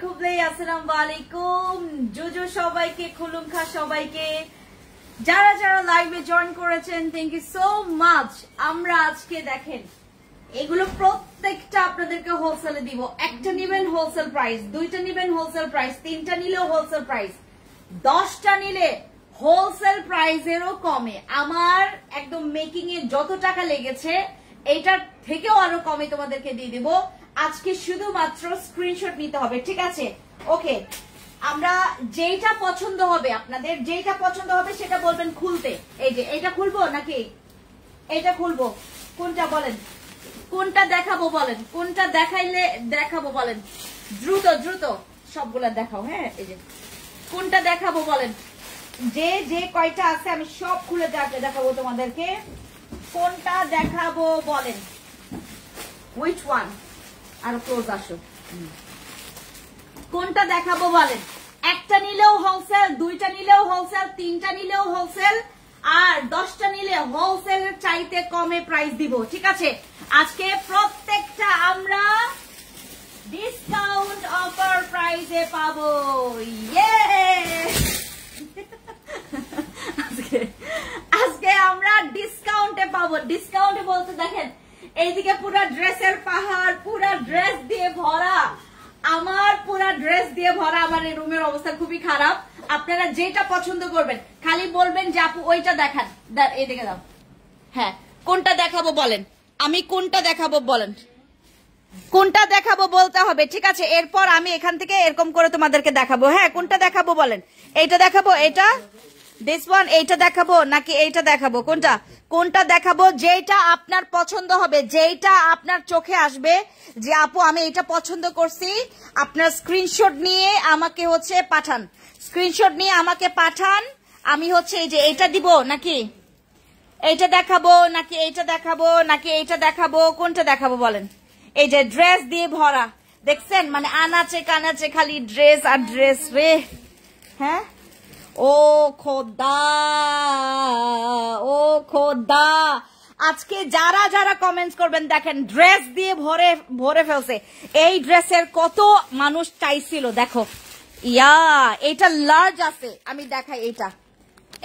খুবলে আসসালামু আলাইকুম জুজু সবাইকে খুলুমখা সবাইকে যারা যারা লাইভে জয়েন করেছেন থ্যাংক ইউ সো মাচ। আমরা আজকে দেখেন এগুলো প্রত্যেকটা আপনাদেরকে হোলসেলে দিব। একটা নিবেন হোলসেল প্রাইস, দুইটা নিবেন হোলসেল প্রাইস, তিনটা নিলেও হোলসেল প্রাইস, 10টা নিলে হোলসেল প্রাইসেরও কমে। আমার একদম মেকিং এ যত টাকা লেগেছে এটার থেকেও আরো কমে তোমাদেরকে দিয়ে দিব। আজকে শুধুমাত্র স্ক্রিনশট নিতে হবে, ঠিক আছে? ওকে, আমরা যেটা পছন্দ হবে, আপনাদের যেটা পছন্দ হবে সেটা বলবেন খুলতে। এই যে এটা খুলবো নাকি এটা খুলবো, কোনটা বলেন, কোনটা দেখাবো বলেন, কোনটা দেখাইলে দেখাবো বলেন, দ্রুত দ্রুত সবগুলা দেখাও। হ্যাঁ, এই যে কোনটা দেখাবো বলেন, যে যে কয়টা আছে আমি সব খুলে দেখাবো তোমাদেরকে। কোনটা দেখাবো বলেন, which one? আর ক্লোজ আসো, কোনটা দেখাবো বলেন। একটা নিলেও হোলসেল, দুইটা নিলেও হোলসেল, তিনটা নিলেও হোলসেল, আর 10টা নিলে হোলসেল চাইতে কমে প্রাইস দিব, ঠিক আছে? আজকে প্রত্যেকটা আমরা ডিসকাউন্ট অফার প্রাইসে পাবো। ইয়ে আজকে আমরা ডিসকাউন্টে পাবো। ডিসকাউন্টে বলতে দেখেন এইদিকে পুরা ড্রেসের পাহাড়, পুরা ড্রেস দিয়ে ভরা, আমার পুরা ড্রেস দিয়ে ভরা। আমার এই রুমের অবস্থা খুবই খারাপ। আপনারা যেটা পছন্দ করবেন খালি বলবেন যে আপু ওইটা দেখান, এইদিকে দাও। হ্যাঁ, কোনটা দেখাবো বলেন, আমি কোনটা দেখাবো বলেন, কোনটা দেখাবো বলতে হবে, ঠিক আছে? এরপর আমি এখান থেকে এরকম করে তোমাদেরকে দেখাবো। হ্যাঁ, কোনটা দেখাবো বলেন, এইটা দেখাবো, এটা দিস ওয়ান, এইটা দেখাবো নাকি এইটা দেখাবো, কোনটা কোনটা দেখাবো? যেটা আপনার পছন্দ হবে, যেটা আপনার চোখে আসবে যে আপু আমি এটা পছন্দ করছি, আপনার স্ক্রিনশট নিয়ে আমাকে হচ্ছে পাঠান, স্ক্রিনশট নিয়ে আমাকে পাঠান। আমি হচ্ছে এই যে এইটা দিব নাকি এইটা দেখাবো, নাকি এইটা দেখাবো, নাকি এইটা দেখাবো, কোনটা দেখাবো বলেন। এই যে ড্রেস দিয়ে ভরা, দেখছেন? মানে আনাচে কানাচে খালি ড্রেস আর ড্রেস রে। হ্যাঁ, ও খোদা, ও খোদা, আজকে যারা যারা কমেন্টস করবেন দেখেন ড্রেস দিয়ে ভরে ভরে ফেলছে। এই ড্রেসের কত মানুষ চাইছিল দেখো। ইয়া, এটা লার্জ আছে, আমি দেখাই,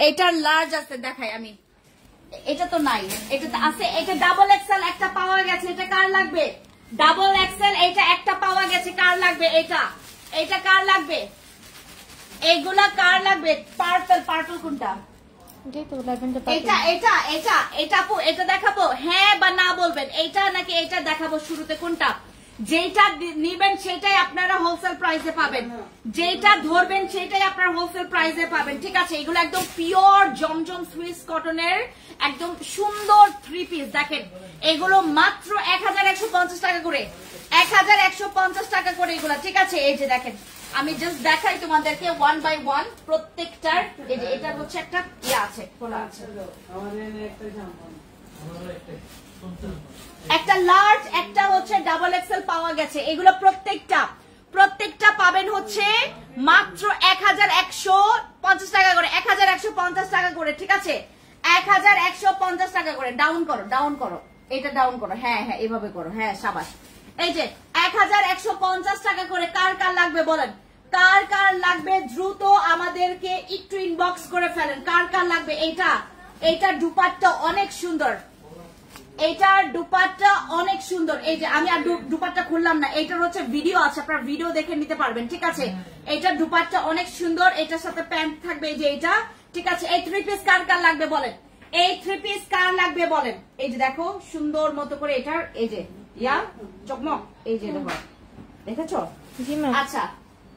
এইটার লার্জ আছে দেখাই আমি। এটা তো নাই, এটা তো আছে। এটা ডাবল এক্সেল একটা পাওয়া গেছে, এটা কার লাগবে? ডাবল এক্সেল এটা একটা পাওয়া গেছে, কার লাগবে? এটা কার লাগবে? এইগুলা কার লাগবে? পার্পল, পার্পল কোনটা? এটা আপু এটা দেখাবো হ্যাঁ বা না বলবেন, এইটা নাকি এইটা দেখাবো শুরুতে, কোনটা? যেটা নিবেন সেটাই আপনারা হোলসেল প্রাইসে পাবেন, যেটা ধরবেন সেটাই আপনারা হোলসেল প্রাইসে পাবেন, ঠিক আছে? এগুলো একদম পিওর জমজম সুইস কটনের একদম সুন্দর 3 পিস। দেখেন এগুলো মাত্র 1150 টাকা করে, 1150 টাকা করে এগুলো, ঠিক আছে? এই যে দেখেন আমি জাস্ট দেখাই তোমাদেরকে 1 বাই 1 প্রত্যেকটার। এই যে এটার হচ্ছে একটা ইয়া আছে, খোলা আছে, একটা লার্জ, একটা হচ্ছে ডাবল এক্সেল পাওয়া গেছে। এগুলো প্রত্যেকটা পাবেন হচ্ছে মাত্র 1150 টাকা করে, 1150 টাকা করে, ঠিক আছে? 1150 টাকা করে। ডাউন করো, ডাউন করো, এটা ডাউন করো। হ্যাঁ হ্যাঁ, এইভাবে করো। হ্যাঁ, সাবাস। এই যে 1150 টাকা করে। কার কার লাগবে বলেন, কার কার লাগবে? দ্রুত আমাদেরকে একটু ইনবক্স করে ফেলেন, কার কার লাগবে। এইটা দুপাট্টা অনেক সুন্দর, এইটার দুপাট্টা অনেক সুন্দর। এই যে আমি আর দুপাট্টা খুললাম না, এইটার হচ্ছে ভিডিও আছে, আপনারা ভিডিও দেখে নিতে পারবেন, ঠিক আছে? এইটার দুপাট্টা অনেক সুন্দর, এটার সাথে প্যান্ট থাকবে, এই যে এইটা, ঠিক আছে? এই 3 পিস কার কার লাগবে বলেন, এই 3 পিস কার লাগবে বলেন। এই যে দেখো সুন্দর মতো করে এটার এই যে ইয়া চকমক, এই যে দেখো, দেখেছো? আচ্ছা,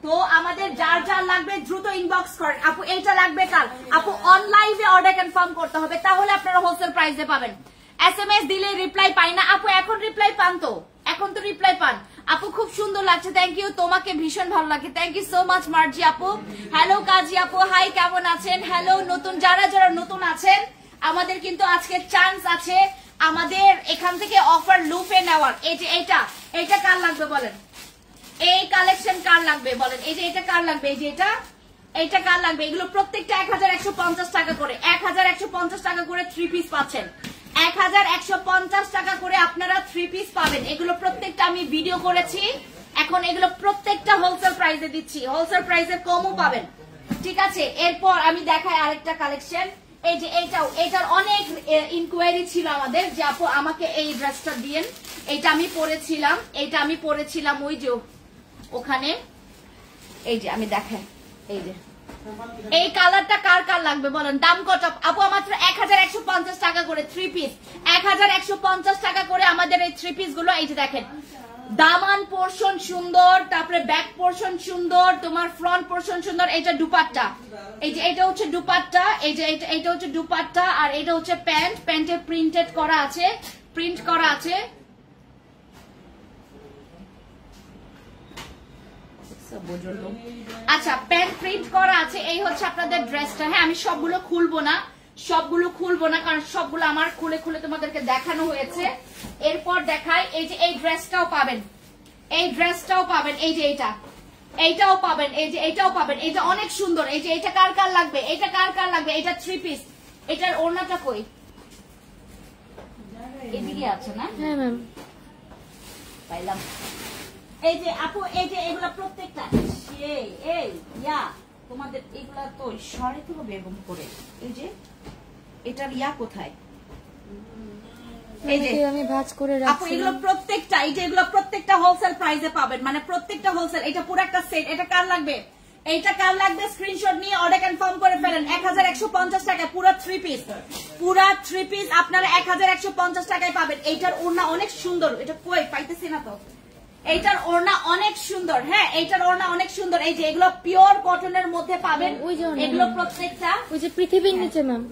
তো আমাদের যার যার লাগবে দ্রুত ইনবক্স করেন। আপু এইটা লাগবে কার? আপু অনলাইনে অর্ডার কনফার্ম করতে হবে, তাহলে আপনারা হোলসেল প্রাইসে পাবেন। SMS দিলে রিপ্লাই পাই না আপু, এখন রিপ্লাই পান তো, এখন তো রিপ্লাই পান। আপু খুব সুন্দর লাগছে, থ্যাংক ইউ, তোমাকে ভীষণ ভালো লাগে, থ্যাংক ইউ সো মাচ মার্জি আপু। হ্যালো কাজী আপু, হাই, কেমন আছেন? হ্যালো নতুন, যারা যারা নতুন আছেন আমাদের কিন্তু আজকে চান্স আছে আমাদের এখান থেকে অফার লুপে নেওয়ার। এই যে এইটা কার লাগবে বলেন, এই কালেকশন কার লাগবে বলেন, এই যে এটা কার লাগবে, এই যে এইটা কার লাগবে? এগুলো প্রত্যেকটা 1150 টাকা করে, 1150 টাকা করে 3 পিস পাচ্ছেন, 1150 টাকা করে আপনারা 3 পিস পাবেন। এগুলো প্রত্যেকটা আমি ভিডিও করেছি, এখন এগুলো প্রত্যেকটা হোলসেল প্রাইসে দিচ্ছি, হোলসেল প্রাইসে কমও পাবেন, ঠিক আছে। এরপর আমি দেখাই আরেকটা কালেকশন, এই যে এটার অনেক ইনকোয়ারি ছিল আমাদের যে আপু আমাকে এই ড্রেসটা দিয়েন, এটা আমি পরেছিলাম ওই যে ওখানে, এই যে আমি দেখাই, এই যে এই কালারটা কার কার লাগবে বলেন, দাম কত আপু? মাত্র 1150 টাকা করে 3 পিস, 1150 টাকা করে আমাদের এই 3 পিস গুলো। এই যে দেখেন দামান পোরশন সুন্দর, তারপরে ব্যাক পোরশন সুন্দর, তোমার ফ্রন্ট পোরশন সুন্দর। এটা দুপাট্টা, এই যে এটা হচ্ছে দুপাট্টা, এই যে এটা হচ্ছে দুপাট্টা, আর এটা হচ্ছে প্যান্ট, প্যান্টে প্রিন্ট করা আছে। আচ্ছা প্যান্ট প্রিন্ট করা আছে, এই হচ্ছে আপনাদের ড্রেসটা। হ্যাঁ আমি সবগুলো খুলবো না কারণ সবগুলো আমার খুলে খুলে তোমাদেরকে দেখানো হয়েছে। এরপর দেখাই, এই যে এই ড্রেসটাও পাবেন, এই যে এইটাও পাবেন, এই যে এটাও পাবেন। এটা অনেক সুন্দর, এই যে এটা কার কার লাগবে, এটা 3 পিস। এটার ওড়নাটা কই? এদিকে আছে না? হ্যাঁ ম্যাম পাইলাম। এই যে আপু এই যে এগুলা প্রত্যেকটা তোমাদের এগুলা তো সরাইতে হবে এরকম করে। এই যে এটার কোথায়? এই যে আমি ভাঁজ করে আপু এগুলো প্রত্যেকটা, এই যে এগুলো প্রত্যেকটা হোলসেল প্রাইসে পাবেন, মানে প্রত্যেকটা হোলসেল। এটা পুরো একটা সেট। এটা কার লাগবে? স্ক্রিনশট নিয়ে অর্ডার কনফার্ম করে ফেলেন। 1150 টাকা পুরো 3 পিস আপনারা 1150 টাকায় পাবেন। এইটার ওড়না অনেক সুন্দর, এটা কই পাইতেছি না তো। এইটার ওড়না অনেক সুন্দর, হ্যাঁ এইটার ওড়না অনেক সুন্দর। এই যে এগুলো পিওর কটনের মধ্যে পাবেন, এগুলো প্রত্যেকটা ওই যে পৃথিবীর নিচে ম্যাম।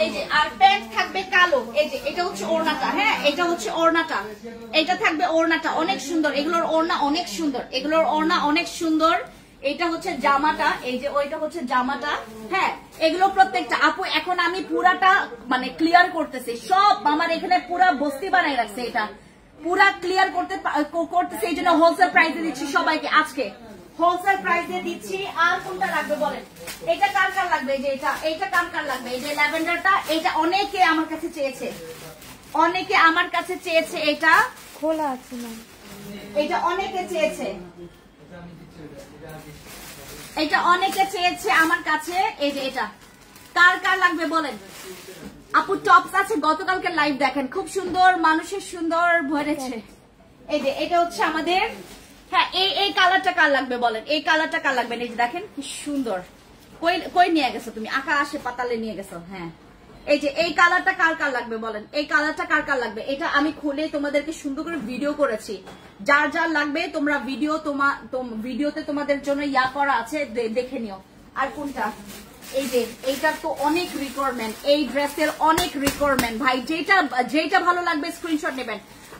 এই যে আর প্যান্ট থাকবে কালো। এই যে এটা হচ্ছে ওড়নাটা, হ্যাঁ এটা হচ্ছে ওড়নাটা, এটা থাকবে ওড়নাটা অনেক সুন্দর। এগুলোর ওড়না অনেক সুন্দর, এটা হচ্ছে জামাটা, এই যে ওইটা হচ্ছে জামাটা। হ্যাঁ এগুলো প্রত্যেকটা আপু এখন আমি পুরাটা মানে ক্লিয়ার করতেছি, সব আমার এখানে পুরা বস্তি বানাই রাখছে, এটা পুরা ক্লিয়ার করতেছে। এই জন্য হোলসেল প্রাইসে দিচ্ছি সবাইকে, আজকে হোলসেল প্রাইসে দিচ্ছি। আর কোনটা লাগবে বলেন? এটা কার কার লাগবে? এই যে এইটা কার কার লাগবে? এই যে ল্যাভেন্ডারটা, এটা অনেকে আমার কাছে চেয়েছে, এটা খোলা আছে ম্যাম, এটা অনেকে চেয়েছে, আমার কাছে। এই যে এটা কার কার লাগবে বলেন? আপু টপস আছে, গতকালকে লাইভ দেখেন, খুব সুন্দর, মানুষের সুন্দর ভরেছে। এই যে এটা হচ্ছে আমাদের, হ্যাঁ এই কালারটা কার লাগবে বলেন? এই কালারটা কার লাগবে? এই যে দেখেন কি সুন্দর, কই নিয়ে গেছো তুমি? আকাশে পাতালে নিয়ে গেছো। হ্যাঁ এই যে এই কালারটা কার কার লাগবে বলেন? এই কালারটা কার কার লাগবে? এটা আমি খুলে তোমাদেরকে সুন্দর করে ভিডিও করেছি, যার যার লাগবে তোমরা ভিডিওতে তোমাদের জন্য করা আছে, দেখে নিও। আর কোনটা? এই যে এইটার তো অনেক রিকোয়ারমেন্ট, এই ড্রেসের অনেক রিকোয়ারমেন্ট ভাই, যেটা ভালো লাগবে স্ক্রিনশট নেবেন।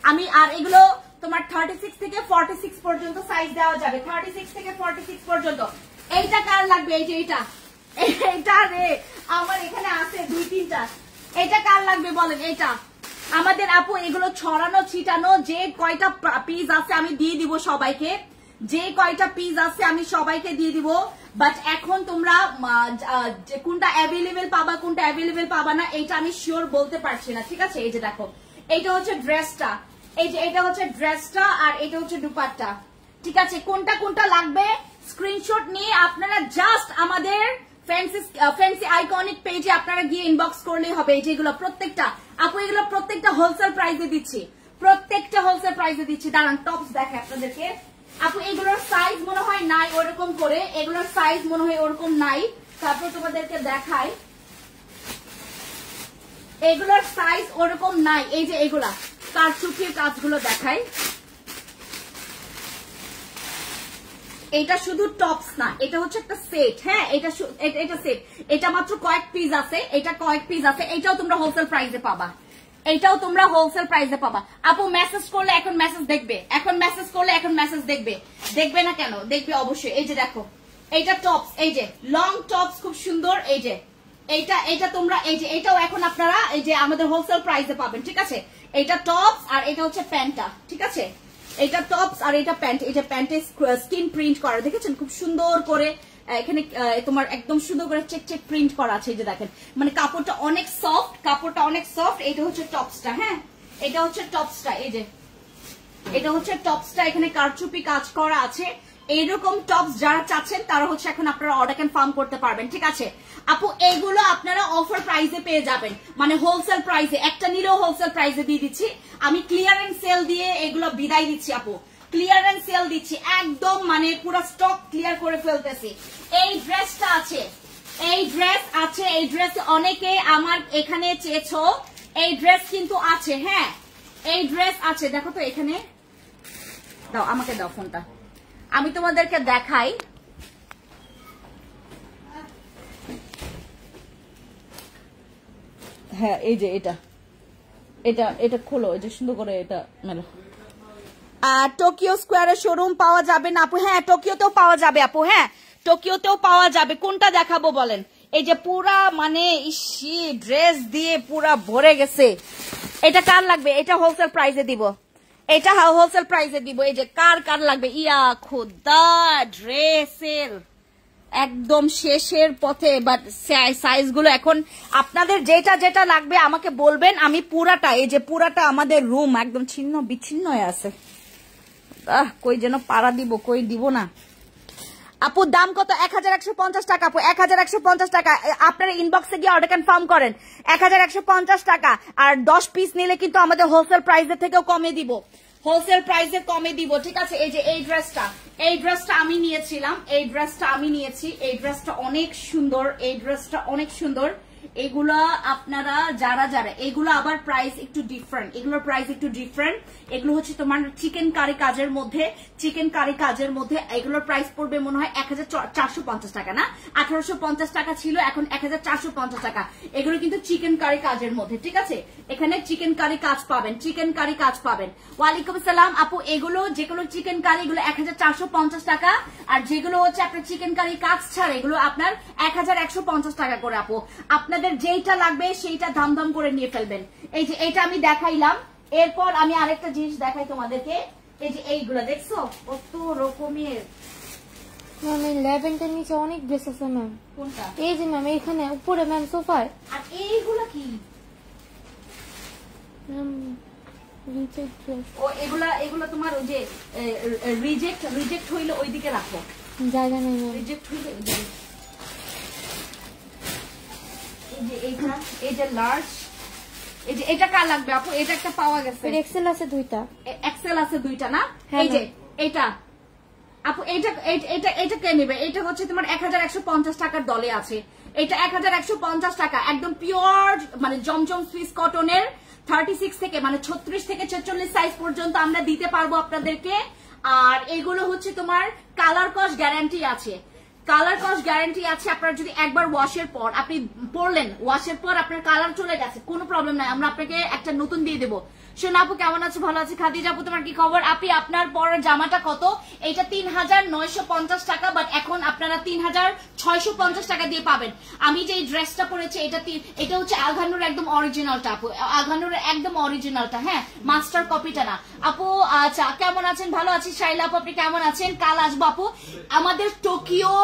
আমি আর এগুলো তোমার 36 থেকে 46 পর্যন্ত সাইজ দেওয়া যাবে, 36 থেকে 46 পর্যন্ত। এইটা কার লাগবে? এই যে এইটা রে আমার এখানে আছে 2-3টা। এটা কার লাগবে বলেন? এটা আমাদের আপু এগুলো ছড়ানো ছিটানো, যে কয়টা পিস আছে আমি দিয়ে দিব সবাইকে, দিয়ে দিব। বাট এখন তোমরা কোনটা অ্যাভেলেবেল পাবা কোনটা অ্যাভেলেবেল পাবা না এটা আমি শিওর বলতে পারছি না, ঠিক আছে। এই যে দেখো এইটা হচ্ছে ড্রেসটা, এই যে এটা হচ্ছে ড্রেসটা, আর এটা হচ্ছে দুপাট্টা, ঠিক আছে। কোনটা কোনটা লাগবে স্ক্রিনশট নিয়ে আপনারা জাস্ট আমাদের ফ্যান্সি আইকনিক পেজে আপনারা গিয়ে ইনবক্স করলেই হবে। এই যেগুলো প্রত্যেকটা আপু এগুলো প্রত্যেকটা হোলসেল প্রাইসে দিচ্ছি, দাঁড়ান টপস দেখে আপনাদেরকে। আপু এগুলোর সাইজ মনে হয় নাই ওরকম করে, এগুলোর সাইজ মনে হয় ওরকম নাই। তারপর তোমাদেরকে দেখাই, এগুলোর সাইজ ওরকম নাই। এই যে এগুলা কারচুপির কাজগুলো দেখাই, এটা শুধু টপস না, এটা হচ্ছে একটা সেট। হ্যাঁ এটা সেট, এটা মাত্র কয়েক পিস আছে, এটাও তোমরা হোলসেল প্রাইসে পাবা, আপু মেসেজ করলে এখন মেসেজ দেখবে, দেখবে না কেন? দেখবে অবশ্যই। এই যে দেখো এইটা টপস, এই যে লং টপস খুব সুন্দর। এই যে এইটা তোমরা এই যে এটাও এখন আপনারা এই যে আমাদের হোলসেল প্রাইসে পাবেন, ঠিক আছে। এটা টপস আর এটা হচ্ছে প্যান্টটা, ঠিক আছে। এটা টপস আর এটা প্যান্ট, এই যে প্যান্টে স্কিন প্রিন্ট করা দেখেছেন খুব সুন্দর করে, এখানে তোমার একদম সুন্দর করে চেক প্রিন্ট করা আছে। এই যে দেখেন মানে কাপড়টা অনেক সফট, এটা হচ্ছে টপসটা। হ্যাঁ এটা হচ্ছে টপসটা, এই যে এটা হচ্ছে টপসটা, এখানে কারচুপি কাজ করা আছে। এইরকম টপস যারা চাচ্ছেন তারা হচ্ছে এখন আপনারা অর্ডার কনফার্ম করতে পারবেন, ঠিক আছে আপু। এইগুলো আপনারা অফার প্রাইসে পেয়ে যাবেন, মানে হোলসেল প্রাইসে, একটা নিলেও হোলসেল প্রাইসে দিয়ে দিচ্ছি আমি। ক্লিয়ারেন্স সেল দিয়ে এগুলো বিদায় দিচ্ছি আপু, ক্লিয়ারেন্স সেল দিচ্ছি একদম, মানে পুরো স্টক ক্লিয়ার করে ফেলতেছি। এই ড্রেসটা আছে, এই ড্রেস আছে, এই ড্রেস অনেকে আমার এখানে চেয়েছো, এই ড্রেস কিন্তু আছে। হ্যাঁ এই ড্রেস আছে, দেখো তো এখানে দাও, আমাকে দাও ফোনটা, আমি তোমাদেরকে দেখাই। হ্যাঁ এই যে এটা এটা এটা খোলো, এই যে সুন্দর করে এটা মেলো। টোকিও স্কোয়ারে শোরুম পাওয়া যাবে না আপু? হ্যাঁ টোকিওতেও পাওয়া যাবে আপু, হ্যাঁ টোকিওতেও পাওয়া যাবে। কোনটা দেখাবো বলেন? এই যে পুরা মানে ইসি ড্রেস দিয়ে পুরা ভরে গেছে। এটা কার লাগবে? এটা হোলসেল প্রাইসে দিব, এটা হোলসেল প্রাইসে দিব। এই যে কার কার লাগবে? ইয়া খোদা ড্রেসের একদম শেষের পথে, বাট সাইজ গুলো এখন আপনাদের যেটা যেটা লাগবে আমাকে বলবেন, আমি পুরাটা, এই যে পুরাটা আমাদের রুম একদম ছিন্ন বিচ্ছিন্ন হয়ে আছে। কই যেন পাড়া দিব, কই দিব না। আপু দাম কত? 1150 টাকা আপু, 1150 টাকা। আপনারা ইনবক্সে গিয়ে অর্ডার কনফার্ম করেন, 1150 টাকা। আর 10 পিস নিলে কিন্তু আমাদের হোলসেল প্রাইসের থেকেও কমে দিব, হোলসেল প্রাইসে কমে দিব, ঠিক আছে। এই যে এই ড্রেসটা, এই ড্রেসটা আমি নিয়েছিলাম, এই ড্রেসটা আমি নিয়েছি, এই ড্রেসটা অনেক সুন্দর, এই ড্রেসটা অনেক সুন্দর। এগুলা আপনারা যারা যারা, এগুলো আবার প্রাইস একটু ডিফারেন্ট, এগুলোর প্রাইস একটু ডিফারেন্ট। এগুলো হচ্ছে তোমার চিকেন কারি কাজের মধ্যে, চিকেন কারি কাজের মধ্যে। এগুলোর প্রাইস পড়বে মনে হয় 1450 টাকা, না 1850 টাকা ছিল, এখন 1450 টাকা। এগুলো কিন্তু চিকেন কারি কাজের মধ্যে, ঠিক আছে। এখানে চিকেন কারি কাজ পাবেন, চিকেন কারি কাজ পাবেন। ওয়ালাইকুম আসসালাম আপু। এগুলো যেগুলো চিকেন কারি এগুলো 1450 টাকা, আর যেগুলো হচ্ছে আপনার চিকেন কারি কাজ ছাড়া এগুলো আপনার 1150 টাকা করে আপু। আপনাদের যেইটা লাগবে সেইটা দাম দাম করে নিয়ে ফেলবেন। এই যে এইটা আমি দেখাইলাম, এরপর আমি আরেকটা জিনিস দেখাই তোমাদেরকে। এই যে এইগুলো দেখছো কত রকমের। ম্যাম এই ল্যাভেন্ডার নিচে অনেক ড্রেস আছে ম্যাম। কোনটা? এই যে ম্যাম এইখানে উপরে ম্যাম সোফায়। আর এইগুলো কি ম্যাম? Reject dress. ও এগুলা, এগুলো তোমার ওই যে রিজেক্ট, রিজেক্ট হইলে ওইদিকে রাখো, জায়গা নেই ম্যাম। রিজেক্ট হইলে ওইদিকে। এই যে এইটা, এই যে লার্জ, এই যে এটা কার লাগবে আপু? এটা একটা পাওয়া গেছে, এক্সেল আছে দুইটা, এক্সেল আছে দুইটা, না এই যে এটা আপু, এটা এটা এটা কে নেবে? এটা হচ্ছে তোমার 1150 টাকার দলে আছে। এটা 1150 টাকা, একদম পিওর মানে জমজম সুইস কটনের 36 থেকে মানে 36 থেকে 46 সাইজ পর্যন্ত আমরা দিতে পারবো আপনাদেরকে। আর এগুলো হচ্ছে তোমার কালার কস গ্যারান্টি আছে, কালার কস গ্যারান্টি আছে। আপনারা যদি একবার ওয়াশের পর আপনি পরলেন, ওয়াশের পর আপনার কালার চলে গেছে, কোনো প্রবলেম নাই, আমরা আপনাকে একটা নতুন দিয়ে দেবো। শোনা আপু কেমন আছো? ভালো আছে। খাদিজা আপু তোমার কি খবর? আপনি আপনার পরের জামাটা কত? এটা 3950 টাকা, বাট এখন আপনারা 3650 টাকা দিয়ে পাবেন। আমি যে ড্রেসটা পরেছি এটা এটা হচ্ছে আলঘানুর একদম অরিজিনালটা আপু, আলঘানুর একদম অরিজিনালটা, হ্যাঁ মাস্টার কপিটা না আপু। আচ্ছা কেমন আছেন? ভালো আছি। শাইলা আপু আপনি কেমন আছেন? কাল আসবো আপু। আমাদের টোকিও,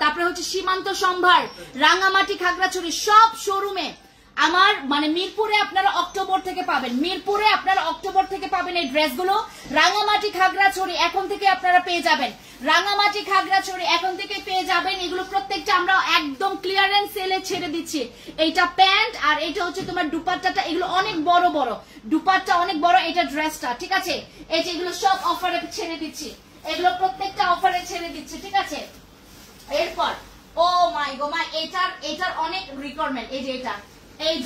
তারপরে হচ্ছে সীমান্ত সম্ভার, রাঙামাটি, খাগড়াছড়ি সব শোরুমে আমার মানে মিরপুরে আপনারা অক্টোবর থেকে পাবেন, মিরপুরে আপনারা অক্টোবর থেকে পাবেন এই ড্রেসগুলো। রাঙামাটি, খাগড়াছড়ি এখন থেকে আপনারা পেয়ে যাবেন, রাঙামাটি, খাগড়াছড়ি এখন থেকে পেয়ে যাবেন। এগুলো প্রত্যেকটা আমরা একদম ক্লিয়ারেন্স সেলে ছেড়ে দিচ্ছি। এইটা প্যান্ট আর এটা হচ্ছে তোমার দুপাট্টাটা, এগুলো অনেক বড় বড়, দুপাট্টা অনেক বড়, এটা ড্রেসটা, ঠিক আছে। এই যে এগুলো সব অফারে ছেড়ে দিচ্ছি, এগুলো প্রত্যেকটা অফারে ছেড়ে দিচ্ছি, ঠিক আছে। এরপর ও মাই গো মাই, এটার অনেক রিকোয়ারমেন্ট। এই যে এটা, এই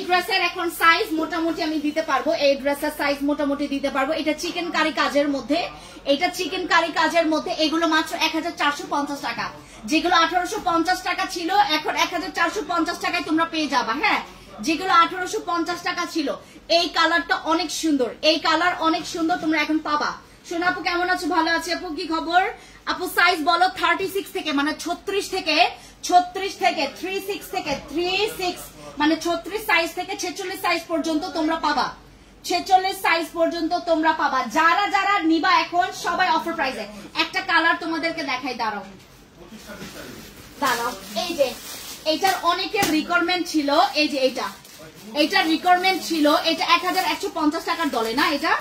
ড্রেসের এখন সাইজ মোটামুটি আমি দিতে পারবো, এই ড্রেসের সাইজ মোটামুটি দিতে পারবো। এটা চিকেন কারি কাজের মধ্যে, এটা চিকেন কারি কাজের মধ্যে। এগুলো মাত্র 1450 টাকা, যেগুলো 1850 টাকা ছিল এখন 1450 টাকায় তোমরা পেয়ে যাবা। হ্যাঁ যেগুলো 1850 টাকা ছিল। এই কালারটা অনেক সুন্দর, এই কালার অনেক সুন্দর, তোমরা এখন পাবা। শোনা আপু কেমন আছো? ভালো আছি আপু, কি খবর আপু? সাইজ বলো 36 থেকে মানে 36 থেকে 36 থেকে 36 মানে 36 সাইজ থেকে 46 সাইজ পর্যন্ত তোমরা পাবা, 46 সাইজ পর্যন্ত তোমরা পাবা। যারা যারা নিবা এখন সবাই অফার প্রাইসে। একটা কালার তোমাদেরকে দেখাই, দাঁড়াও দাঁড়াও। এই যে এইটার অনেকের রিকোয়ারমেন্ট ছিল, এই যে এইটা, এটা রিকোয়ারমেন্ট ছিল, এটা 1150 টাকার দলে না, এটা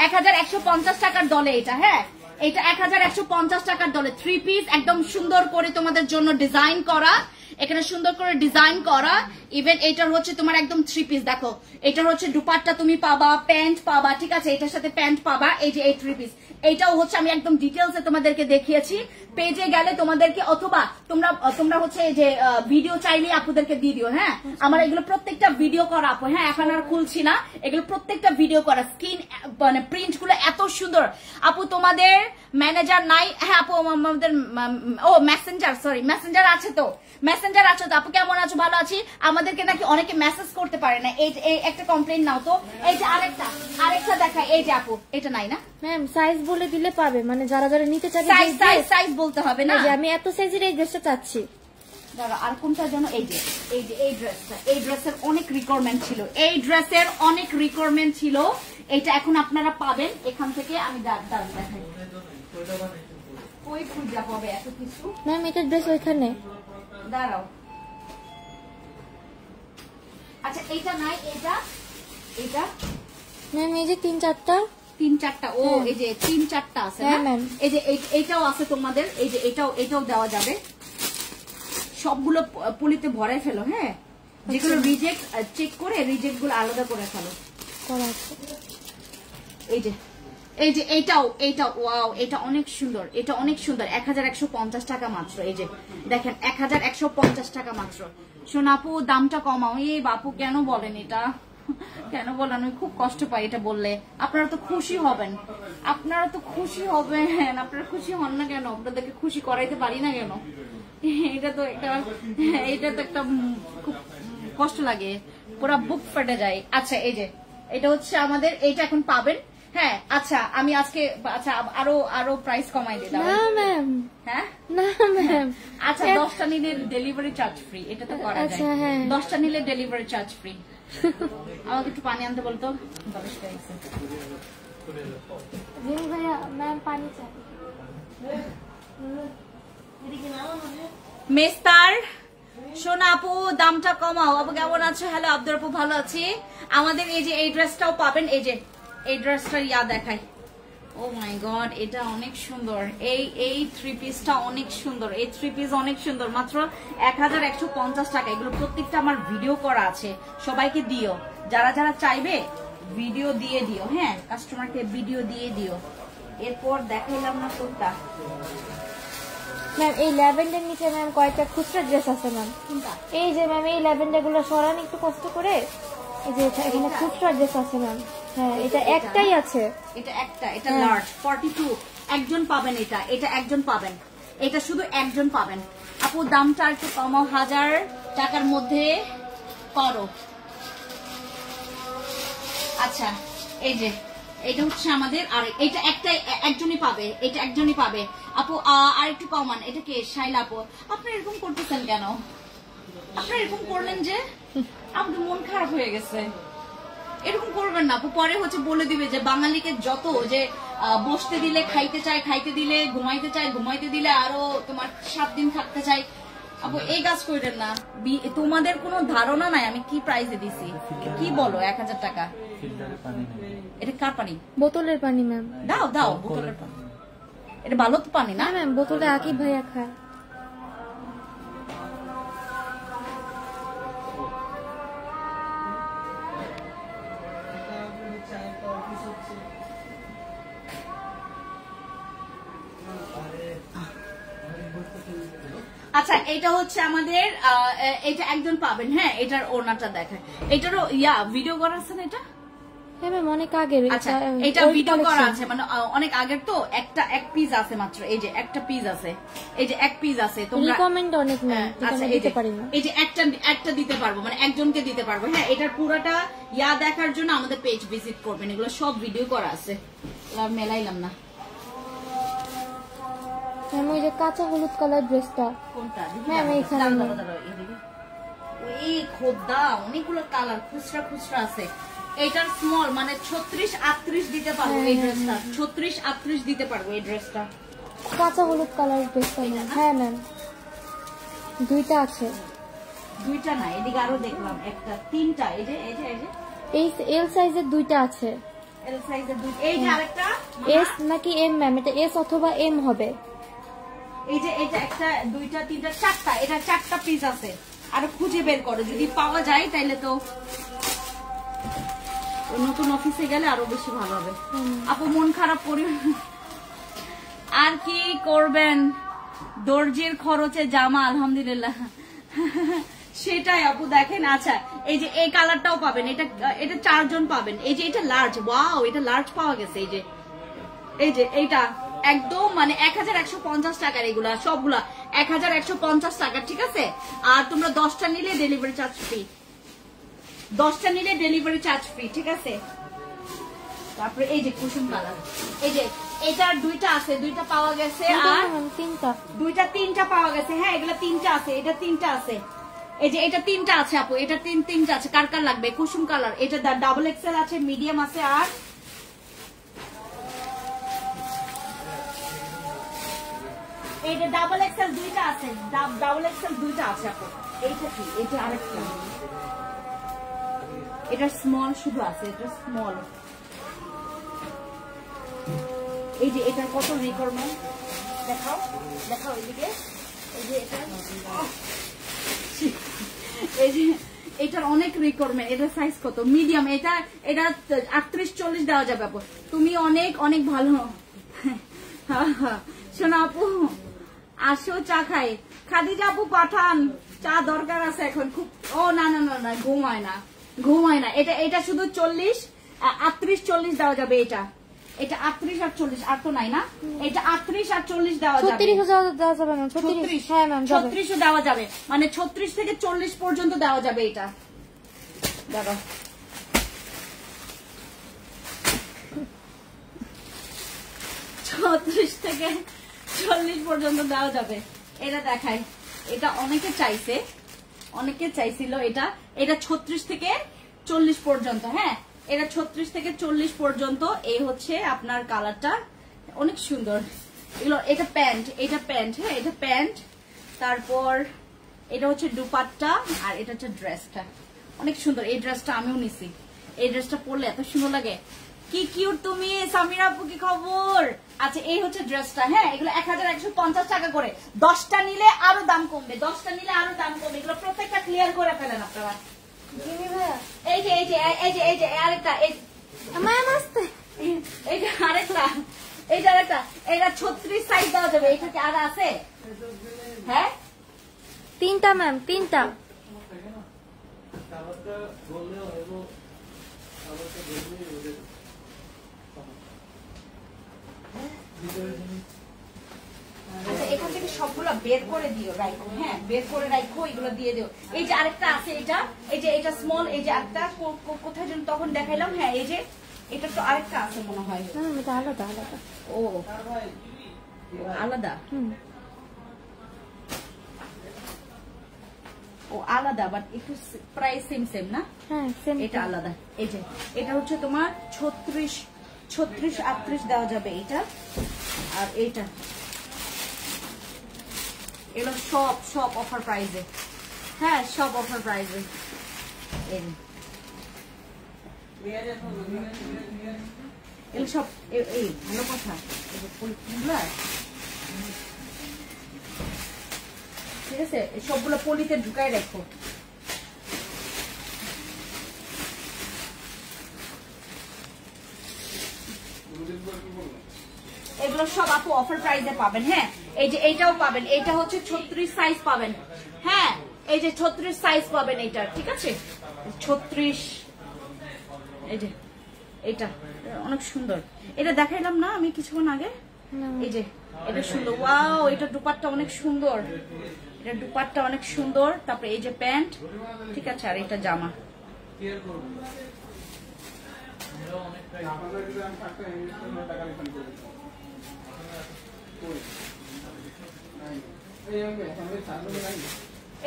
1150 টাকার দলে, এটা হ্যাঁ এটা 1150 টাকার দলে 3 পিস একদম সুন্দর করে তোমাদের জন্য ডিজাইন করা, এখানে সুন্দর করে ডিজাইন করা। ইভেন এটার হচ্ছে তোমার একদম 3 পিস, দেখো এটার হচ্ছে দুপাট্টা তুমি পাবা, প্যান্ট পাবা, ঠিক আছে, এটার সাথে প্যান্ট পাবা, এই যে এই 3 পিস। এইটাও হচ্ছে আমি একদম ডিটেলসে তোমাদেরকে দেখিয়েছি, পেজে গেলে তোমাদেরকে, অথবা তোমরা হচ্ছে যে ভিডিও চাইলে আপুদেরকে দিয়ে দিও। হ্যাঁ আমার এগুলো প্রত্যেকটা ভিডিও করা আপু, হ্যাঁ এখন আর খুলছি না, এগুলো প্রত্যেকটা ভিডিও করা, স্কিন মানে প্রিন্ট গুলো এত সুন্দর। আপু তোমাদের ম্যানেজার নাই? হ্যাঁ আপু আমাদের ও মেসেঞ্জার, সরি মেসেঞ্জার আছে তো, মেসেঞ্জার আছে তো। আপু কেমন আছো? ভালো আছি। আমাদেরকে নাকি অনেকে মেসেজ করতে পারে না, এই একটা কমপ্লেন নাও তো। এই যে আরেকটা দেখাই, এই যে আপু এটা নাই না ম্যাম, সাইজ বলে দিলে পাবে, মানে যারা যারা নিতে চাবে সাইজ বলতে হবে না, যে আমি এত সাইজের এই ড্রেসটা চাচ্ছি। দাঁড়া আর কোনটার জন্য, এই যে এই ড্রেসটা, এই ড্রেসের অনেক রিকোয়ারমেন্ট ছিল, এই ড্রেসের অনেক রিকোয়ারমেন্ট ছিল, এটা এখন আপনারা পাবেন এখান থেকে। আমি দেখাই ওই খুঁজা পাবে এত কিছু। ম্যাম এটা ড্রেস ওইখানে, দাঁড়াও। আচ্ছা এইটা নাই, এটা ম্যাম এই যে 3-4টা ও এই যে 3-4টা আছে না, এই যে এইটাও আছে তোমাদের, এই যে এটাও দেওয়া যাবে। সবগুলো পলিতে ভরাই ফেলো, হ্যাঁ যেগুলো রিজেক্ট চেক করে রিজেক্ট গুলো আলাদা করে ফেলো। এই যে এইটা ওয়াও, এটা অনেক সুন্দর, এটা অনেক সুন্দর, 1150 টাকা মাত্র। এই যে দেখেন 1150 টাকা মাত্র। সোনাপু দামটা কমাও। এই বাপু কেন বলেন এটা, কেন বলেন? আমি খুব কষ্ট পাই এটা বললে। আপনারা তো খুশি হবেন, আপনারা খুশি হন না কেন? আপনাদেরকে খুশি করাইতে পারি না কেন? এটা তো একটা খুব কষ্ট লাগে, পুরো বুক ফেটে যায়। আচ্ছা এই যে এটা হচ্ছে আমাদের, এইটা এখন পাবেন। হ্যাঁ আচ্ছা আমি আজকে আচ্ছা আরো প্রাইস কমাই দিলাম। না ম্যাম, হ্যাঁ না ম্যাম, আচ্ছা 10টা নিলে ডেলিভারি চার্জ ফ্রি, এটা তো করা যায়। 10টা নিলে ডেলিভারি চার্জ ফ্রি। আমাকে একটু পানি আনতে বলতো, ভাইয়া ম্যাম পানি চাই। মেস্তার সোনা আপু দামটা কমাও। আপু কেমন আছো? হ্যালো আব্দুর আপু ভালো আছি। আমাদের এই যে এই ড্রেসটাও পাবেন, এই যে এই ড্রেসটার দেখাই। ও মাই গড এটা অনেক সুন্দর, এই 3 পিসটা অনেক সুন্দর, এই 3 পিস অনেক সুন্দর, মাত্র 1150 টাকা। এগুলো প্রত্যেকটা আমার ভিডিও করা আছে, সবাইকে দিও, যারা যারা চাইবে ভিডিও দিয়ে দিও, হ্যাঁ কাস্টমারকে ভিডিও দিয়ে দিও। এরপর দেখাইলাম না কোনটা ম্যাম, এই ল্যাভেন্ডার নিচে ম্যাম কয়েকটা খুচরা ড্রেস আছে ম্যাম। এই যে ম্যাম এই ল্যাভেন্ডার গুলো সরান একটু কষ্ট করে, এই যে এখানে খুচরা ড্রেস আছে ম্যাম। হ্যাঁ এটা একটাই আছে, এটা লার্জ 42 একজন পাবেন, এটা একজন পাবেন, এটা শুধু একজন পাবেন। আপু দামটা একটু কমাও, 1000 টাকার মধ্যে করো। আচ্ছা এই যে এটা হচ্ছে আমাদের, আর এটা একজনই পাবে, এটা একজনই পাবে। আপু আর একটু কমান, এটা কে? শাইলা আপু। আপনি এরকম করতেছেন কেন? আপনি এরকম করলেন যে আপনার মন খারাপ হয়ে গেছে। এরকম করবেন না আপু, পরে হচ্ছে বলে দিবে যে বাঙালিকে যত যে বসতে দিলে খাইতে চায়, খাইতে দিলে ঘুমাইতে চায়, ঘুমাইতে দিলে আরো তোমার 7 দিন থাকতে চাই। আপু এই কাজ করেন না, তোমাদের কোনো ধারণা নাই আমি কি প্রাইসে দিছি। কি বলো 1000 টাকা? এটা কার পানি? বোতলের পানি ম্যাম। দাও বোতলের পানি, এটা ভালো তো পানি না ম্যাম, বোতলে আকিব ভাইয়া খায়। আচ্ছা এটা হচ্ছে আমাদের, এটা একজন পাবেন। হ্যাঁ এটার ওড়নাটা দেখায়, এটারও ভিডিও করা আছে না এটা? হ্যাঁ ম্যাম অনেক আগের। আচ্ছা এটা ভিডিও করা আছে, মানে অনেক আগের তো। এক পিস আছে মাত্র, এই যে একটা পিস আছে, এই যে এক পিস আছে। তোমরা রিকমেন্ড অনেক ম্যাম, আচ্ছা দিতে পারি না। এই যে একটা দিতে পারবো, মানে একজনকে দিতে পারবো। হ্যাঁ এটার পুরোটা দেখার জন্য আমাদের পেজ ভিজিট করবেন, এগুলো সব ভিডিও করা আছে। মেলাইলাম না ম্যাম, ওই যে কাঁচা হলুদ কালার ড্রেসটা কোনটা ম্যাম? এইখানে এই খোদা অনেকগুলো কালার খুচরা আছে। এটার স্মল মানে 36-38 দিতে পারবো এই ড্রেসটা, 36-38 দিতে পারবো এই ড্রেসটা। কাঁচা হলুদ কালার ড্রেসটা ম্যাম। হ্যাঁ ম্যাম দুইটা আছে। দুইটা না, এদিকে আরো দেখলাম একটা, তিনটা। এই যে এই যে এই যে এই এল সাইজের দুইটা আছে। এল সাইজের দুইটা। এই যে আরেকটা এস নাকি এম ম্যাম? এটা এস অথবা এম হবে। এই যে এটা একটা, দুইটা, তিনটা, চারটা। এটা 4টা পিস আছে। আরো খুঁজে বের করো, যদি পাওয়া যায় তাইলে তো নতুন অফিসে গেলে আরো বেশি ভালো হবে। আপু মন খারাপ করি, আর কি করবেন, দর্জির খরচে জামা আলহামদুলিল্লাহ। সেটাই আপু দেখেন। আচ্ছা এই যে এই কালারটাও পাবেন, এটা 4 জন পাবেন। এই যে এটা লার্জ, ওয়াও এটা লার্জ পাওয়া গেছে। এই যে এইটা একদম মানে 1150 টাকার, এগুলা সবগুলা 1150 টাকা, ঠিক আছে। আর তোমরা 10টা নিলে ডেলিভারি চার্জ ফ্রি, 10টা নিলে ডেলিভারি চার্জ ফ্রি, ঠিক আছে। তারপরে এই যে কুসুম কালার, এই যে এটার 2টা আছে, 2টা পাওয়া গেছে। আর 3টা, 2টা 3টা পাওয়া গেছে। হ্যাঁ এগুলা 3টা আছে, এটা 3টা আছে। এই যে এটা 3টা আছে আপু, এটা 3টা আছে। কার কার লাগবে? কুসুম কালার, এটা ডাবল এক্সেল আছে, মিডিয়াম আছে, আর এইটা ডাবল এক্সেল 2টা আছে, ডাবল এক্সেল 2টা আছে আপু। এইটা কি? এটা আরেকটা, এটা স্মল শুধু আছে, এটা স্মল। এই যে এটার কত রিকোয়ারমেন্ট দেখাও, দেখাও এদিকে। এই যে এটা, এই যে এটার অনেক রিকোয়ারমেন্ট। এটা সাইজ কত? মিডিয়াম। এটা 38-40 দেওয়া যাবে আপু। তুমি অনেক অনেক ভালো। শোনা আপু, আসো চা খাই। খাদিজা আপু পাঠান, চা দরকার আছে এখন খুব। ও না না না না, ঘুমায় না, ঘুমায় না। এটা শুধু 38-40 দেওয়া যাবে। এটা 38 আর 40, আর তো নাই না। এটা 38 আর 40 দেওয়া যাবে। 36 দেওয়া যাবে না? 36, হ্যাঁ ম্যাম 36ও দেওয়া যাবে, মানে 36 থেকে 40 পর্যন্ত দেওয়া যাবে। এটা দেখো, 36 থেকে 40 পর্যন্ত দেওয়া যাবে। এটা দেখাই, এটা অনেকে চাইছে, অনেকে চাইছিল এটা। এটা 36 থেকে 40 পর্যন্ত। হ্যাঁ এটা 36 থেকে 40 পর্যন্ত। এই হচ্ছে আপনার কালারটা, অনেক সুন্দর এগুলো। এটা প্যান্ট, এটা প্যান্ট। হ্যাঁ এটা প্যান্ট। তারপর এটা হচ্ছে দুপাট্টা, আর এটা হচ্ছে ড্রেসটা, অনেক সুন্দর। এই ড্রেসটা আমিও নিছি, এই ড্রেসটা পরলে এত সুন্দর লাগে। কি কিউট তুমি সামিরা আপু, কি খবর? আচ্ছা এই হচ্ছে ড্রেসটা। হ্যাঁ এগুলো 1150 টাকা করে। 10টা নিলে আরো দাম কমবে, 10টা নিলে আরো দাম কমবে। এগুলো প্রত্যেকটা ক্লিয়ার করে ফেলেন আপনারা। এই যে এই যে এই যে এই যে আরেকটা, এই যে আরেকটা, এই যে আরেকটা। এটা 36 সাইজ দেওয়া যাবে। এটা কি আর আছে? হ্যাঁ 3টা ম্যাম, 3টা। আচ্ছা এখান থেকে সবগুলো বের করে দিও, রাখো। হ্যাঁ বের করে রাখো, এগুলো দিয়ে দিও। এই যে আরেকটা আছে, এটা এই যে এটা স্মল। এই যে একটা কোথায় যেন তখন দেখাইলাম। হ্যাঁ এই যে এটা তো আরেকটা আছে মনে হয়। এটা আলাদা আলাদা। ও আলাদা, ও আলাদা, বাট একটু প্রাইস সেম সেম না? হ্যাঁ সেম। এটা আলাদা। এই যে এটা হচ্ছে তোমার 36-38 দেওয়া যাবে এটা। আর এইটা, এগুলো সব অফার প্রাইসে। হ্যাঁ সব অফার প্রাইসে। এগুলো সব এই ভালো কথা। ঠিক আছে, সবগুলো পলিতে ঢুকাই রাখো। এগুলো সব আপু অফার প্রাইসে পাবেন। হ্যাঁ এই যে এইটাও পাবেন, এটা হচ্ছে 36 সাইজ পাবেন। হ্যাঁ এই যে 36 সাইজ পাবেন এটা, ঠিক আছে 36। এই যে এটা অনেক সুন্দর, এটা দেখাইলাম না আমি কিছুক্ষণ আগে। এই যে এটা সুন্দর, ওয়াও এটা দুপাট্টা অনেক সুন্দর, এটা দুপাট্টা অনেক সুন্দর। তারপরে এই যে প্যান্ট, ঠিক আছে, আর এটা জামা।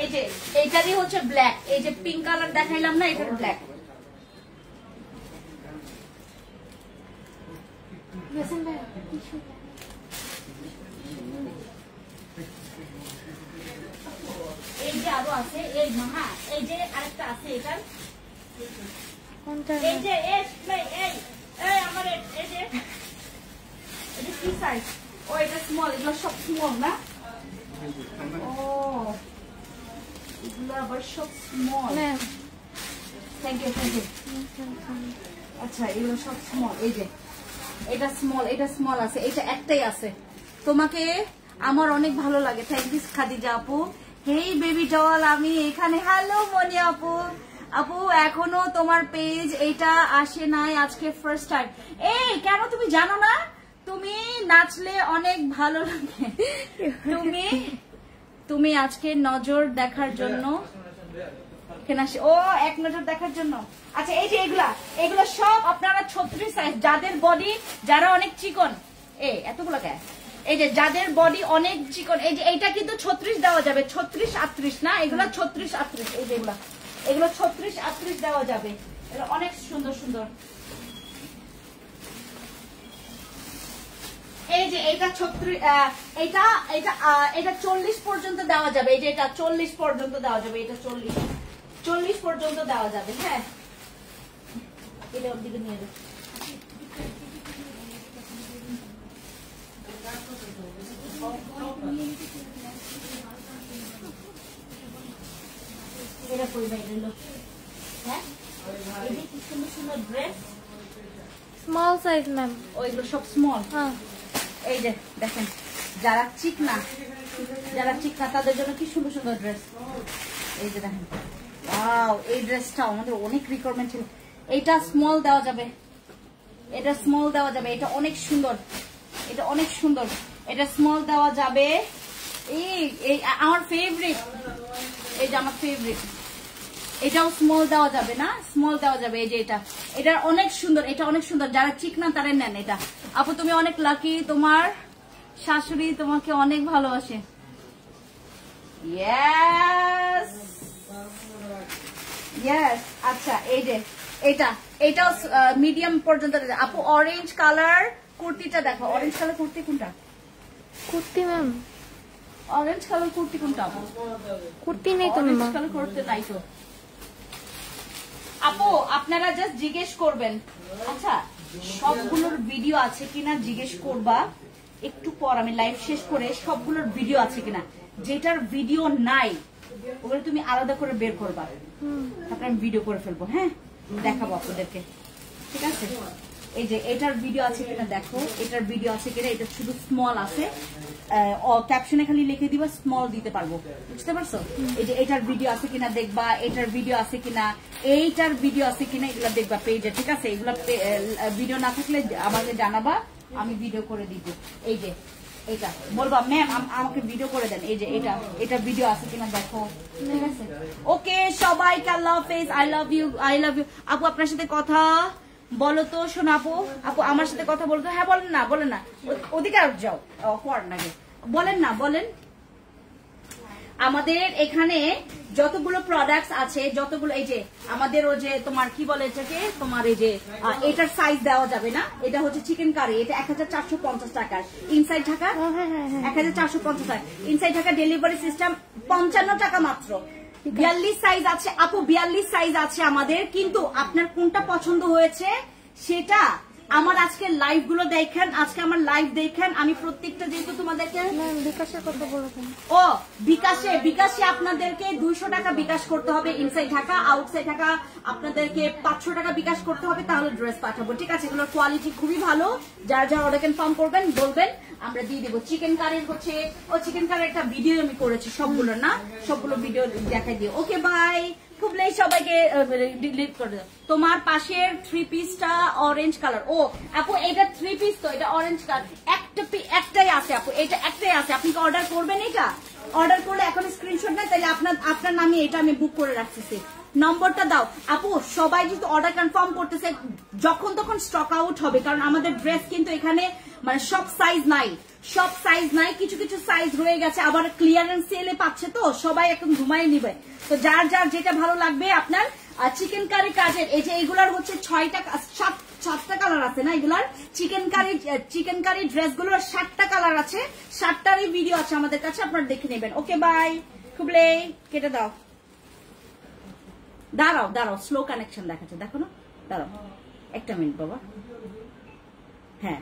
এই যে এইটারই হচ্ছে ব্ল্যাক, এই যে পিঙ্ক কালার দেখাইলাম না, এটার ব্ল্যাক। এই যে আরো আছে এই মাহা, এই যে আরেকটা আছে এটার, কোনটা? এই যে এই আমার এই যে এটা কি সাইজ? ও এটা স্মল, এগুলো সব স্মল না? ও এগুলো আবার সব small. Ma'am thank you thank you. আচ্ছা এগুলো সব স্মল, এই যে এটা স্মল, এটা স্মল আছে, এটা একটাই আছে। তোমাকে আমার অনেক ভালো লাগে। থ্যাংক ইউ খাদিজা আপু। হেই বেবি ডল, আমি এখানে। হ্যালো মনি আপু। আপু এখনো তোমার পেজ এটা আসে নাই, আজকে ফার্স্ট টাইম। এই কেন তুমি জানো না? তুমি নাচলে অনেক ভালো লাগে। তুমি আজকে নজর দেখার জন্য ও এক নজর দেখার জন্য। আচ্ছা এই যে এগুলা সব আপনারা 36 সাইজ, যাদের বডি যারা অনেক চিকন, এতগুলো কে, এই যে যাদের বডি অনেক চিকন, এই যে এইটা কিন্তু 36 দেওয়া যাবে, 36-38 না, এগুলা 36-38, এই যে এগুলো 36-38 দেওয়া যাবে। এগুলো অনেক সুন্দর সুন্দর। এই যে এটা 36, এটা 40 পর্যন্ত দেওয়া যাবে, এই যে এটা 40 পর্যন্ত দেওয়া যাবে, এটা 40 পর্যন্ত দেওয়া যাবে। হ্যাঁ এটা ওর দিকে নিয়ে যাবে। এটা পরিবার এলো। হ্যাঁ এই যে কি সুন্দর সুন্দর ড্রেস, স্মল সাইজ ম্যাম। ওইগুলো সব স্মল। হ্যাঁ এই যে দেখেন, যারা চিকনা তাদের জন্য কি সুন্দর সুন্দর ড্রেস। এই যে দেখেন, ওয়াও, এই ড্রেসটা আমাদের অনেক রিকোয়ারমেন্ট ছিল। এটা স্মল দেওয়া যাবে, এটা স্মল দেওয়া যাবে, এটা অনেক সুন্দর, এটা অনেক সুন্দর, এটা স্মল দেওয়া যাবে। এই আমার ফেভারিট, এই যে আমার ফেভারিট, এটাও স্মল দেওয়া যাবে না, স্মল দেওয়া যাবে। এই যে এটা অনেক সুন্দর, এটা অনেক সুন্দর, যারা চিকনা তারা নেন এটা। আপু তুমি অনেক লাকি, তোমার শাশুড়ি তোমাকে অনেক ভালোবাসে। Yes yes. আচ্ছা এই যে এটাও মিডিয়াম পর্যন্ত। আপু অরেঞ্জ কালার কুর্তিটা দেখো, অরেঞ্জ কালার কুর্তি কোনটা? Kurti ma'am, orange colour kurti কোনটা? আপু কুর্তি নেই তো অরেঞ্জ ম্যাম। কালার কুর্তি নাই তো। আপু আপনারা জাস্ট জিজ্ঞেস করবেন। আচ্ছা সবগুলোর ভিডিও আছে কিনা জিজ্ঞেস করবা একটু পর, আমি লাইভ শেষ করে সবগুলোর ভিডিও আছে কিনা। যেটার ভিডিও নাই ওগুলো তুমি আলাদা করে বের করবা, তারপরে আমি ভিডিও করে ফেলবো। হ্যাঁ দেখাবো আপনাদেরকে, ঠিক আছে? এই যে এটার ভিডিও আছে কিনা দেখো, এটার ভিডিও আছে কিনা। এটা শুধু স্মল আছে, ক্যাপশনে খালি লিখে দিবা, স্মল দিতে পারবো, বুঝতে পারছো? এই যে এটার ভিডিও আছে কিনা দেখবা, এটার ভিডিও আছে কিনা, এইটার ভিডিও আছে কিনা, এগুলা দেখবা পেজে, ঠিক আছে? এগুলা ভিডিও না থাকলে আমাকে জানাবা, আমি ভিডিও করে দিব। এই যে এটা বলবা ম্যাম আমাকে ভিডিও করে দেন। এই যে এটা ভিডিও আছে কিনা দেখো, ঠিক আছে? ওকে সবাইকে আল্লাহ হাফেজ, আই লাভ ইউ। আপু আপনার সাথে কথা বলো তো, শোনো আপু আমার সাথে কথা বলো তো। হ্যাঁ বলেন না, ওদিকে আর যাও, পর নাকি বলেন না, বলেন। আমাদের এখানে যতগুলো প্রোডাক্টস আছে, যতগুলো, এই যে আমাদের ও যে তোমার কি বলে এটাকে, তোমার এই যে এটার সাইজ দেওয়া যাবে না। এটা হচ্ছে চিকেন কারি, এটা 1450 টাকার। ইনসাইড ঢাকা 1450 টাকা, ইনসাইড ঢাকা ডেলিভারি সিস্টেম 55 টাকা মাত্র। 42 সাইজ আছে আপু, 42 সাইজ আছে আমাদের। কিন্তু আপনার কোনটা পছন্দ হয়েছে সেটা আমার আজকে লাইভ গুলো দেখেন, আজকে আমার লাইভ দেখেন। আমি প্রত্যেকটা যেহেতু তোমাদেরকে বিকাশের কথা বলেছেন, ও বিকাশে আপনাদেরকে 200 টাকা বিকাশ করতে হবে। ইনসাইড ঢাকা, আউটসাইড ঢাকা আপনাদেরকে 500 টাকা বিকাশ করতে হবে, তাহলে ড্রেস পাঠাবো, ঠিক আছে? এগুলোর কোয়ালিটি খুবই ভালো। যারা অর্ডার কনফার্ম করবেন বলবেন, আমরা দিয়ে দেবো। চিকেন কারির হচ্ছে, চিকেন কারির একটা ভিডিও আমি করেছি, সবগুলো না, সবগুলো ভিডিও দেখাই দিও। Okay bye. খুবলেই সবাইকে ডিলিট করে দাও। তোমার পাশের 3 পিসটা অরেঞ্জ কালার। ও আপু এটা 3 পিস তো, এটা অরেঞ্জ কালার। একটাই আছে আপু, এটা একটাই আছে। আপনি কি অর্ডার করবেন? এটা অর্ডার করলে এখন স্ক্রিনশট নেই, তাহলে আপনার নামে এটা আমি বুক করে রাখতেছি। নম্বরটা দাও আপু। সবাই কিন্তু অর্ডার কনফার্ম করতেছে, যখন তখন স্টক আউট হবে, কারণ আমাদের ড্রেস কিন্তু এখানে মানে সব সাইজ নাই, কিছু কিছু সাইজ রয়ে গেছে। আবার ক্লিয়ারেন্স সেলে পাচ্ছে তো সবাই এখন ঘুমাই নিবে। তো যার যেটা ভালো লাগবে আপনার। চিকেন কারি কাজের এই যে এইগুলার হচ্ছে 7টা কালার আছে না, এগুলার চিকেন কারি ড্রেসগুলোর 7টা কালার আছে, 7টারই ভিডিও আছে আমাদের কাছে, আপনারা দেখে নেবেন। Okay bye. খুবলে কেটে দাও। দাঁড়াও দাঁড়াও, স্লো কানেকশন দেখাচ্ছে, দেখো না, দাঁড়াও একটা মিনিট বাবা। হ্যাঁ